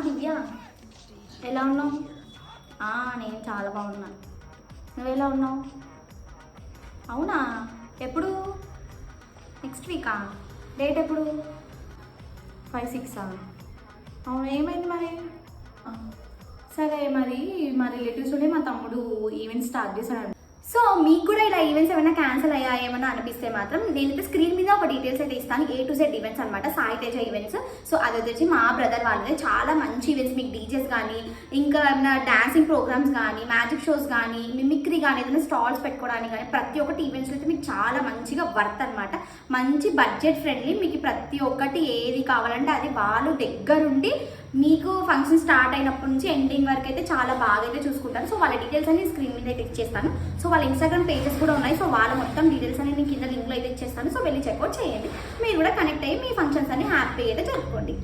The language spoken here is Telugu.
దివ్య, ఎలా ఉన్నావు? నేను చాలా బాగున్నా. నువ్వు ఎలా ఉన్నావు? అవునా? ఎప్పుడు? నెక్స్ట్ వీకా? డేట్ ఎప్పుడు? 5-6. అవును, ఏమైంది మరి? సరే, మరి మా రిలేటివ్స్ ఉండే మా తమ్ముడు ఈవెంట్ స్టార్ట్ చేశాడు. సో మీకు కూడా ఇలా ఈవెంట్స్ ఏమైనా క్యాన్సిల్ అయ్యా ఏమైనా అనిపిస్తే మాత్రం నేనైతే స్క్రీన్ మీద ఒక డీటెయిల్స్ అయితే ఇస్తాను. A to Z ఈవెంట్స్ అనమాట, సాయి తేజ ఈవెంట్స్. సో అది వచ్చి మా బ్రదర్ వాళ్ళదే. చాలా మంచి ఈవెంట్స్, మీకు డీజేస్ కానీ, ఇంకా ఏమైనా డాన్సింగ్ ప్రోగ్రామ్స్ కానీ, మ్యాజిక్ షోస్ కానీ, మిమిక్రీ కానీ, ఏదైనా స్టాల్స్ పెట్టుకోవడానికి కానీ ప్రతి ఒక్కటి ఈవెంట్స్ అయితే మీకు చాలా మంచిగా వర్త్ అనమాట. మంచి బడ్జెట్ ఫ్రెండ్లీ. మీకు ప్రతి ఒక్కటి ఏది కావాలంటే అది వాళ్ళు దగ్గరుండి మీకు ఫంక్షన్ స్టార్ట్ అయినప్పటి నుంచి ఎండింగ్ వరకు అయితే చాలా బాగా అయితే చూసుకుంటారు. సో వాళ్ళ డీటెయిల్స్ అన్ని స్క్రీన్ మీద అయితే ఇచ్చేస్తాను. సో వాళ్ళ ఇన్స్టాగ్రామ్ పేజెస్ కూడా ఉన్నాయి. సో వాళ్ళ మొత్తం డీటెయిల్స్ అన్ని నేను కింద లింక్లో అయితే ఇచ్చేస్తాను. సో వెళ్ళి చెక్అవుట్ చేయండి. మీరు కూడా కనెక్ట్ అయ్యి మీ ఫంక్షన్స్ అన్ని హ్యాపీగా అయితే జరుపుకోండి.